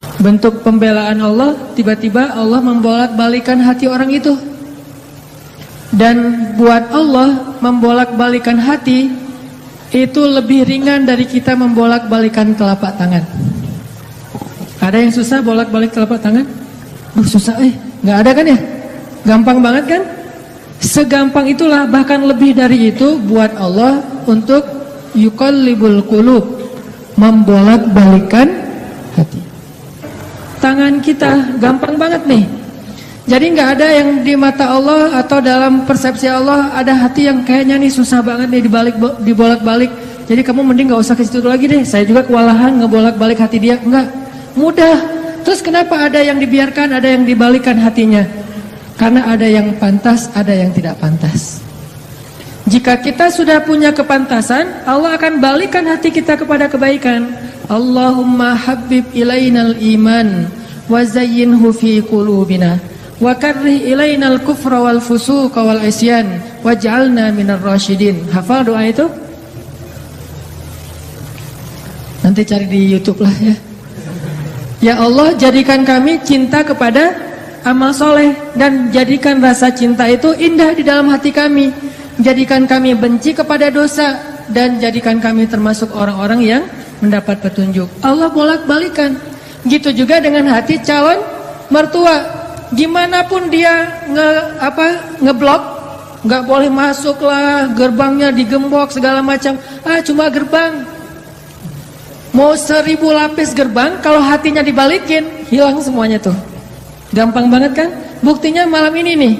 Bentuk pembelaan Allah, tiba-tiba Allah membolak-balikan hati orang itu. Dan buat Allah membolak-balikan hati itu lebih ringan dari kita membolak-balikan telapak tangan. Ada yang susah bolak-balik telapak tangan? Susah nggak ada kan ya? Gampang banget kan? Segampang itulah, bahkan lebih dari itu buat Allah untuk yuqallibul qulub, membolak-balikan hati. Tangan kita gampang banget nih. Jadi nggak ada yang di mata Allah atau dalam persepsi Allah ada hati yang kayaknya nih susah banget nih dibolak-balik. Jadi kamu mending nggak usah ke situ lagi deh. Saya juga kewalahan ngebolak-balik hati dia. Enggak, mudah. Terus kenapa ada yang dibiarkan, ada yang dibalikan hatinya? Karena ada yang pantas, ada yang tidak pantas. Jika kita sudah punya kepantasan, Allah akan balikan hati kita kepada kebaikan. Allahumma habbib ilainal iman wa zayyinhu fi qulubina wa karrih ilainal kufra wal fusuqa wal isyan waj'alna minar rasyidin. Hafal doa itu? Nanti cari di YouTube lah ya. Ya Allah, jadikan kami cinta kepada amal soleh dan jadikan rasa cinta itu indah di dalam hati kami. Jadikan kami benci kepada dosa dan jadikan kami termasuk orang-orang yang mendapat petunjuk. Allah bolak-balikan. Gitu juga dengan hati calon mertua. Gimana pun dia ngeblok, nggak boleh masuk lah, gerbangnya digembok segala macam. Cuma gerbang. Mau 1000 lapis gerbang, kalau hatinya dibalikin, hilang semuanya tuh. Gampang banget kan? Buktinya malam ini nih.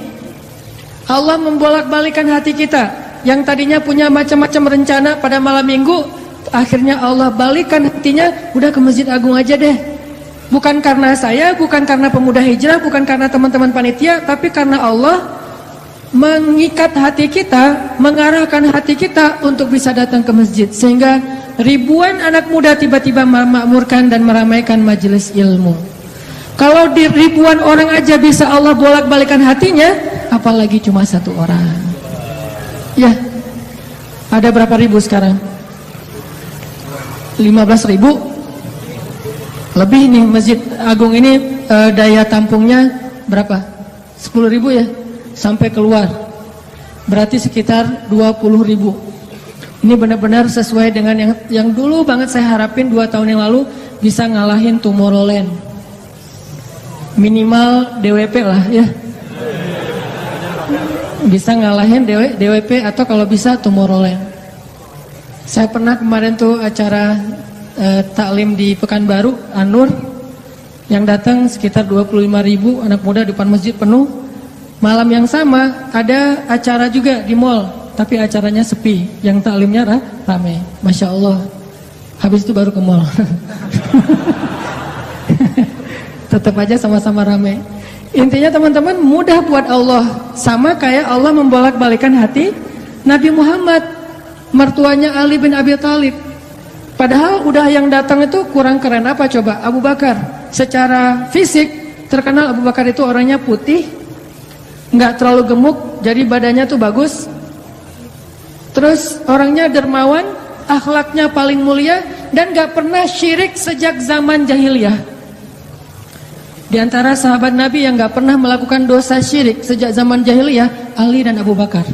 Allah membolak-balikan hati kita. Yang tadinya punya macam-macam rencana pada malam minggu, akhirnya Allah balikan hatinya, udah ke Masjid Agung aja deh. Bukan karena saya, bukan karena pemuda hijrah, bukan karena teman-teman panitia, tapi karena Allah mengikat hati kita, mengarahkan hati kita untuk bisa datang ke masjid. Sehingga ribuan anak muda tiba-tiba memakmurkan dan meramaikan majelis ilmu. Kalau di ribuan orang aja bisa Allah bolak-balikan hatinya, apalagi cuma satu orang. Ya, ada berapa ribu sekarang? 15.000 lebih nih. Masjid Agung ini daya tampungnya berapa? 10.000 ya, sampai keluar. Berarti sekitar 20.000. Ini benar-benar sesuai dengan yang dulu banget saya harapin 2 tahun yang lalu, bisa ngalahin Tomorrowland. Minimal DWP lah ya. Bisa ngalahin DWP atau kalau bisa Tomorrowland. Saya pernah kemarin tuh acara taklim di Pekanbaru, Anur, yang datang sekitar 25.000 anak muda depan masjid penuh. Malam yang sama ada acara juga di mall, tapi acaranya sepi, yang taklimnya ramai. Masya Allah. Habis itu baru ke mall. Tetap aja sama-sama ramai. Intinya teman-teman, mudah buat Allah. Sama kayak Allah membolak-balikan hati Nabi Muhammad, mertuanya Ali bin Abi Thalib. Padahal udah yang datang itu kurang keren apa coba? Abu Bakar. Secara fisik terkenal Abu Bakar itu orangnya putih, nggak terlalu gemuk, jadi badannya tuh bagus. Terus orangnya dermawan, akhlaknya paling mulia, dan nggak pernah syirik sejak zaman jahiliyah. Di antara sahabat Nabi yang nggak pernah melakukan dosa syirik sejak zaman jahiliyah, Ali dan Abu Bakar.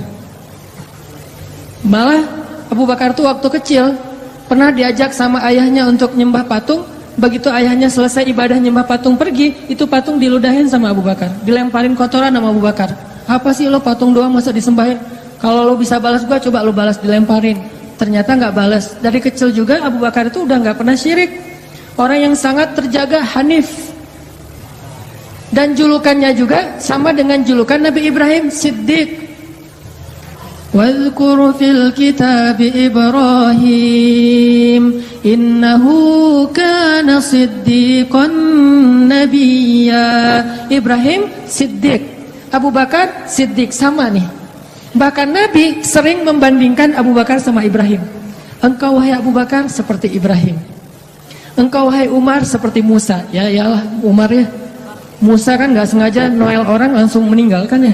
Malah Abu Bakar tuh waktu kecil pernah diajak sama ayahnya untuk nyembah patung. Begitu ayahnya selesai ibadah nyembah patung pergi, itu patung diludahin sama Abu Bakar, dilemparin kotoran sama Abu Bakar. Apa sih lo patung doang masa disembahin? Kalau lo bisa balas gua, coba lo balas, dilemparin. Ternyata nggak balas. Dari kecil juga Abu Bakar itu udah nggak pernah syirik. Orang yang sangat terjaga, hanif. Dan julukannya juga sama dengan julukan Nabi Ibrahim, Siddiq. Wadhkur fil kitab Ibrahim innahu kana siddiqan nabiyya. Ibrahim Siddiq, Abu Bakar Siddiq, sama nih. Bahkan Nabi sering membandingkan Abu Bakar sama Ibrahim. Engkau wahai Abu Bakar seperti Ibrahim, engkau wahai Umar seperti Musa. Ya iyalah Umar ya. Musa kan gak sengaja Noel orang langsung meninggal kan ya.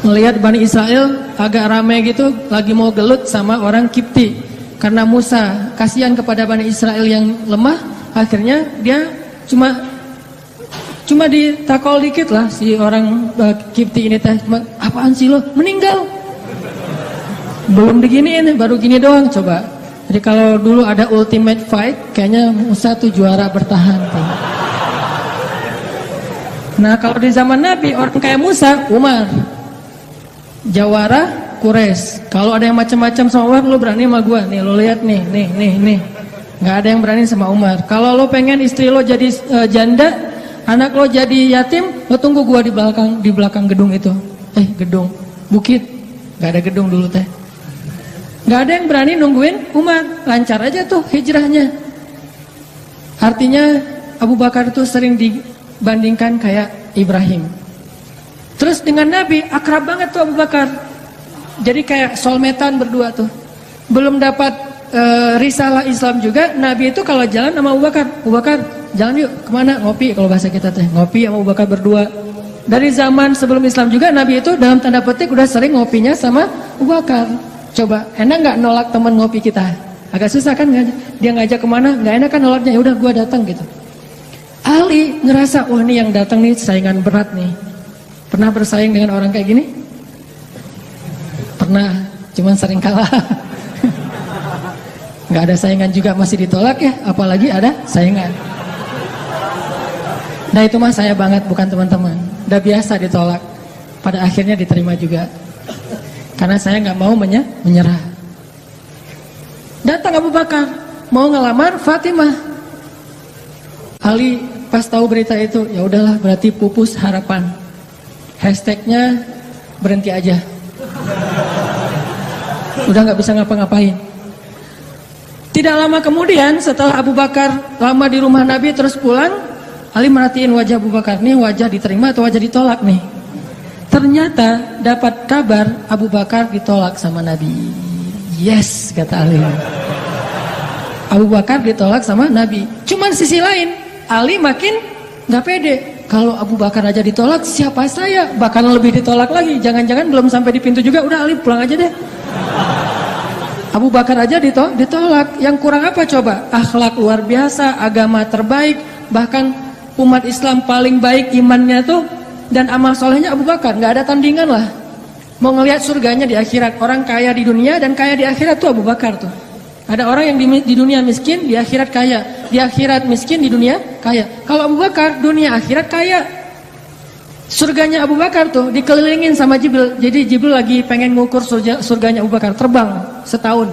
Melihat Bani Israel agak ramai gitu, lagi mau gelut sama orang Kipti. Karena Musa kasihan kepada Bani Israel yang lemah, Akhirnya dia cuma ditakol dikit lah si orang Kipti ini teh, apaan sih lo? Meninggal. Belum diginiin, baru gini doang coba. Jadi kalau dulu ada ultimate fight, kayaknya Musa tuh juara bertahan tuh. Nah kalau di zaman Nabi, orang kayak Musa, Umar, Jawara, Quraisy. Kalau ada yang macam-macam sama Umar, lo berani sama gua? Nih lo lihat nih. Nggak ada yang berani sama Umar. Kalau lo pengen istri lo jadi janda, anak lo jadi yatim, lo tunggu gua di belakang gedung itu. Gedung, bukit. Nggak ada gedung dulu teh. Nggak ada yang berani nungguin Umar. Lancar aja tuh hijrahnya. Artinya Abu Bakar itu sering dibandingkan kayak Ibrahim. Terus dengan Nabi akrab banget tuh Abu Bakar. Jadi kayak soulmate-an berdua tuh. Belum dapat risalah Islam juga, Nabi itu kalau jalan sama Abu Bakar, jalan yuk kemana? Ngopi, kalau bahasa kita teh ngopi sama Abu Bakar berdua. Dari zaman sebelum Islam juga Nabi itu dalam tanda petik udah sering ngopinya sama Abu Bakar. Coba enak nggak nolak teman ngopi kita? Agak susah kan dia ngajak kemana? Nggak enak kan nolaknya, ya udah gua datang gitu. Ali ngerasa wah nih yang datang nih saingan berat nih. Pernah bersaing dengan orang kayak gini? Pernah, cuman sering kalah. Nggak ada saingan juga masih ditolak ya, apalagi ada saingan. Nah itu mah saya banget, bukan teman-teman. Udah biasa ditolak, pada akhirnya diterima juga. Karena saya nggak mau menyerah. Datang Abu Bakar mau ngelamar Fatimah. Ali pas tahu berita itu, ya udahlah berarti pupus harapan. Hashtagnya berhenti aja. Udah nggak bisa ngapa-ngapain. Tidak lama kemudian setelah Abu Bakar lama di rumah Nabi terus pulang, Ali merhatiin wajah Abu Bakar, nih wajah diterima atau wajah ditolak nih. Ternyata dapat kabar Abu Bakar ditolak sama Nabi. Yes, kata Ali. Abu Bakar ditolak sama Nabi. Cuman sisi lain, Ali makin gak pede. Kalau Abu Bakar aja ditolak, siapa saya? Bahkan lebih ditolak lagi. Jangan-jangan belum sampai di pintu juga, udah Ali pulang aja deh. Abu Bakar aja ditolak. Yang kurang apa coba? Akhlak luar biasa, agama terbaik, bahkan umat Islam paling baik imannya tuh dan amal solehnya Abu Bakar. Nggak ada tandingan lah. Mau ngelihat surganya di akhirat. Orang kaya di dunia dan kaya di akhirat tuh Abu Bakar tuh. Ada orang yang di dunia miskin, di akhirat kaya. Di akhirat miskin, di dunia kaya. Kalau Abu Bakar, dunia akhirat kaya. Surganya Abu Bakar tuh dikelilingin sama Jibril. Jadi Jibril lagi pengen ngukur surganya Abu Bakar. Terbang setahun.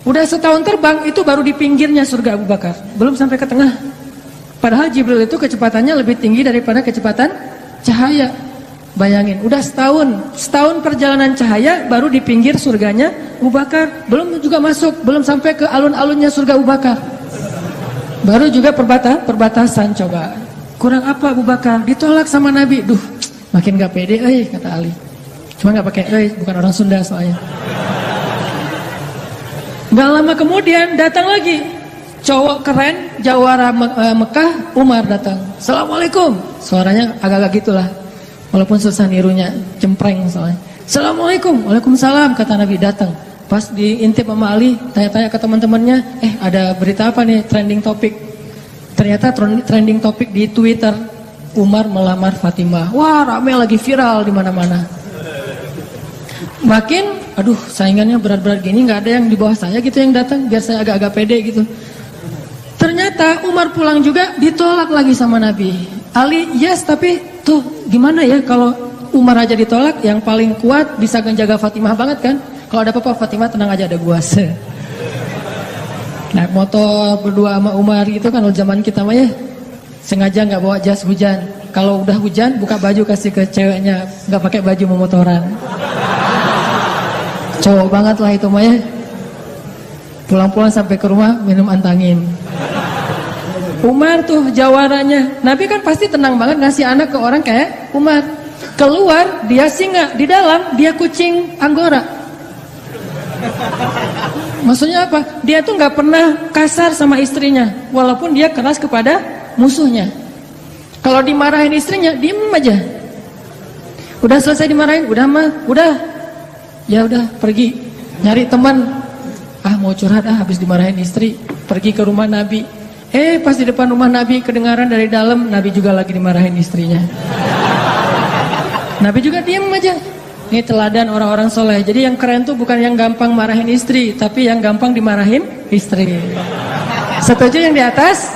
Udah setahun terbang, itu baru di pinggirnya surga Abu Bakar. Belum sampai ke tengah. Padahal Jibril itu kecepatannya lebih tinggi daripada kecepatan cahaya. Bayangin, udah setahun perjalanan cahaya baru di pinggir surganya Abu Bakar. Belum juga masuk, belum sampai ke alun-alunnya surga Abu Bakar. Baru juga perbatasan coba. Kurang apa Abu Bakar? Ditolak sama Nabi. Duh, makin gak pede, kata Ali. Cuma gak pakai, bukan orang Sunda soalnya. Gak lama kemudian datang lagi cowok keren, jawara Mekah, Umar datang. Assalamualaikum. Suaranya agak-agak gitulah. Walaupun susah nirunya, cempreng soalnya. Assalamualaikum. Waalaikumsalam, kata Nabi datang. Pas diintip sama Ali, tanya-tanya ke teman-temannya, ada berita apa nih trending topik? Ternyata trending topik di Twitter, Umar melamar Fatimah. Wah, rame lagi viral di mana-mana. Makin, aduh, saingannya berat-berat gini, nggak ada yang di bawah saya gitu yang datang, biar saya agak-agak pede gitu. Ternyata Umar pulang juga ditolak lagi sama Nabi. Ali, yes, tapi tuh gimana ya kalau Umar aja ditolak, yang paling kuat bisa menjaga Fatimah banget kan? Kalau ada apa-apa Fatimah tenang aja, ada gua. Naik motor berdua sama Umar gitu kan, zaman kita mah ya. Sengaja nggak bawa jas hujan. Kalau udah hujan buka baju kasih ke ceweknya, nggak pakai baju memotoran. Cowok banget lah itu mah ya. Pulang-pulang sampai ke rumah minum antangin. Umar tuh jawarannya. Nabi kan pasti tenang banget ngasih anak ke orang kayak Umar. Keluar dia singa, di dalam dia kucing Anggora. Maksudnya apa? Dia tuh nggak pernah kasar sama istrinya, walaupun dia keras kepada musuhnya. Kalau dimarahin istrinya, diem aja. Udah selesai dimarahin, udah, ya udah pergi nyari teman. Mau curhat, habis dimarahin istri, pergi ke rumah Nabi. Pas di depan rumah Nabi kedengaran dari dalam, Nabi juga lagi dimarahin istrinya. Nabi juga diam aja. Ini teladan orang-orang soleh. Jadi yang keren tuh bukan yang gampang marahin istri, tapi yang gampang dimarahin istri. Setuju yang di atas?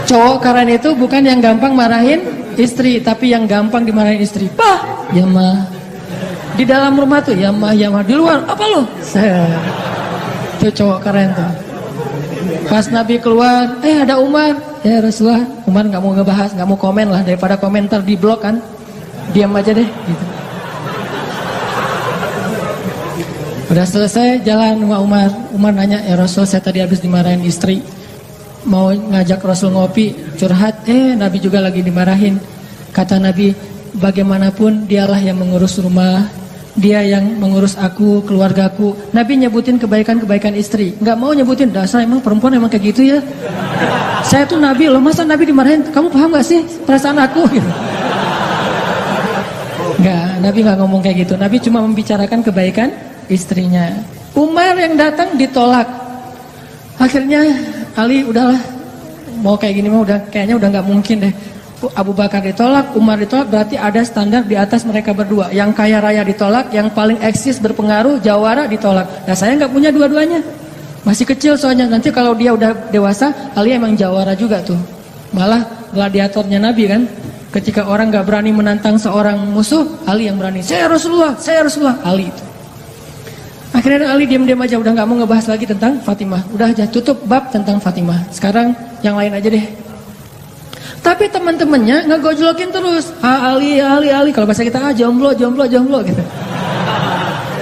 Cowok keren itu bukan yang gampang marahin istri, tapi yang gampang dimarahin istri. Bah, ya mah. Di dalam rumah tuh, ya mah. Di luar, apa lo? Itu cowok keren tuh. Pas Nabi keluar, ada Umar. Ya Rasulullah, Umar gak mau ngebahas, gak mau komen lah. Daripada komentar di blog kan, diam aja deh gitu. Udah selesai jalan sama Umar. Umar nanya, ya Rasul, saya tadi habis dimarahin istri, mau ngajak Rasul ngopi, curhat, Nabi juga lagi dimarahin. Kata Nabi, bagaimanapun dialah yang mengurus rumah, dia yang mengurus aku, keluargaku. Nabi nyebutin kebaikan-kebaikan istri, nggak mau nyebutin dasar emang perempuan emang kayak gitu ya. Saya tuh Nabi loh, masa Nabi dimarahin? Kamu paham gak sih perasaan aku? Gitu. Nggak, Nabi nggak ngomong kayak gitu. Nabi cuma membicarakan kebaikan istrinya. Umar yang datang ditolak. Akhirnya Ali udahlah, mau kayak gini mah kayaknya udah nggak mungkin deh. Abu Bakar ditolak, Umar ditolak, berarti ada standar di atas mereka berdua. Yang kaya raya ditolak, yang paling eksis berpengaruh, jawara ditolak. Nah saya nggak punya dua-duanya, masih kecil soalnya. Nanti kalau dia udah dewasa, Ali emang jawara juga tuh. Malah gladiatornya Nabi kan. Ketika orang nggak berani menantang seorang musuh, Ali yang berani. Saya Rasulullah, Ali itu. Akhirnya Ali diam-diam aja, udah nggak mau ngebahas lagi tentang Fatimah. Udah aja tutup bab tentang Fatimah. Sekarang yang lain aja deh. Tapi teman-temannya ngegojlokin terus. Ali. Kalau bahasa kita jomblo gitu.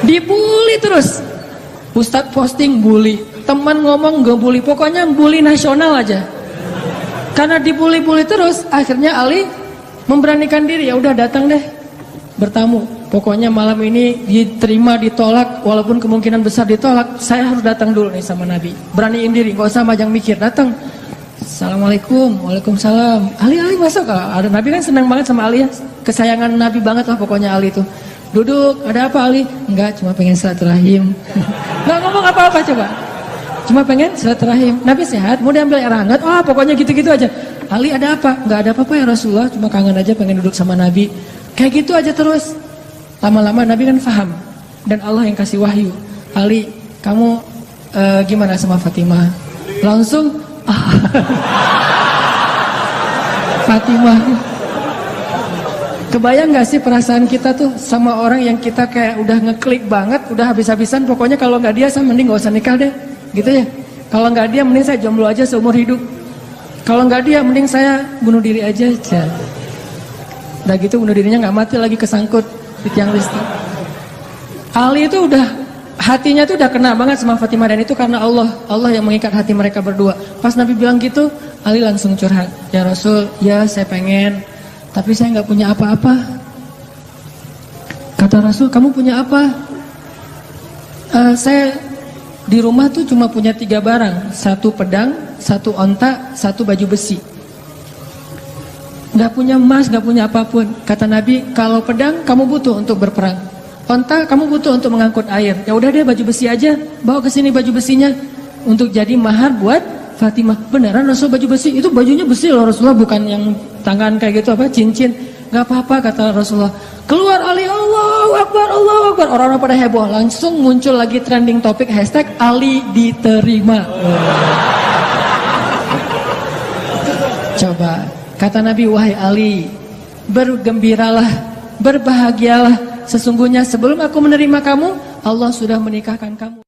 Dibully terus. Ustadz posting bully, teman ngomong gak bully, pokoknya bully nasional aja. Karena dibully-bully terus, akhirnya Ali memberanikan diri, ya udah datang deh bertamu. Pokoknya malam ini diterima, ditolak, walaupun kemungkinan besar ditolak, saya harus datang dulu nih sama Nabi. Beraniin diri, gak usah majang mikir, datang. Assalamualaikum, waalaikumsalam. Ali masuk. Ada Nabi kan senang banget sama Ali ya, kesayangan Nabi banget lah pokoknya Ali itu. Duduk, ada apa Ali? Enggak, cuma pengen silaturahim. Nggak ngomong apa-apa coba, cuma pengen silaturahim. Nabi sehat, mau diambil air hangat? Pokoknya gitu-gitu aja. Ali ada apa? Enggak ada apa-apa ya Rasulullah, cuma kangen aja pengen duduk sama Nabi. Kayak gitu aja terus. Lama-lama Nabi kan paham, dan Allah yang kasih wahyu. Ali, kamu gimana sama Fatimah? Langsung Fatimah. Kebayang gak sih perasaan kita tuh sama orang yang kita kayak udah ngeklik banget, udah habis-habisan, pokoknya kalau gak dia saya mending gak usah nikah deh, gitu ya. Kalau gak dia mending saya jomblo aja seumur hidup. Kalau gak dia mending saya bunuh diri aja. Udah gitu bunuh dirinya gak mati lagi, kesangkut di tiang listrik. Ali itu udah, hatinya tuh udah kena banget sama Fatimah, dan itu karena Allah yang mengikat hati mereka berdua. Pas Nabi bilang gitu, Ali langsung curhat. Ya Rasul, ya saya pengen, tapi saya nggak punya apa-apa. Kata Rasul, kamu punya apa? Saya di rumah tuh cuma punya 3 barang, 1 pedang, 1 onta, 1 baju besi. Nggak punya emas, nggak punya apapun. Kata Nabi, kalau pedang kamu butuh untuk berperang, onta kamu butuh untuk mengangkut air. Ya udah deh, baju besi aja, bawa ke sini baju besinya untuk jadi mahar buat Fatimah. Beneran Rasul baju besi? Itu bajunya besi loh Rasulullah, bukan yang tangan kayak gitu apa cincin. Gak apa-apa kata Rasulullah. Keluar Ali, Allahu Akbar, Allahu Akbar. Orang-orang pada heboh, langsung muncul lagi trending topik hashtag Ali diterima. Coba, kata Nabi, wahai Ali, bergembiralah, berbahagialah. Sesungguhnya sebelum aku menerima kamu, Allah sudah menikahkan kamu.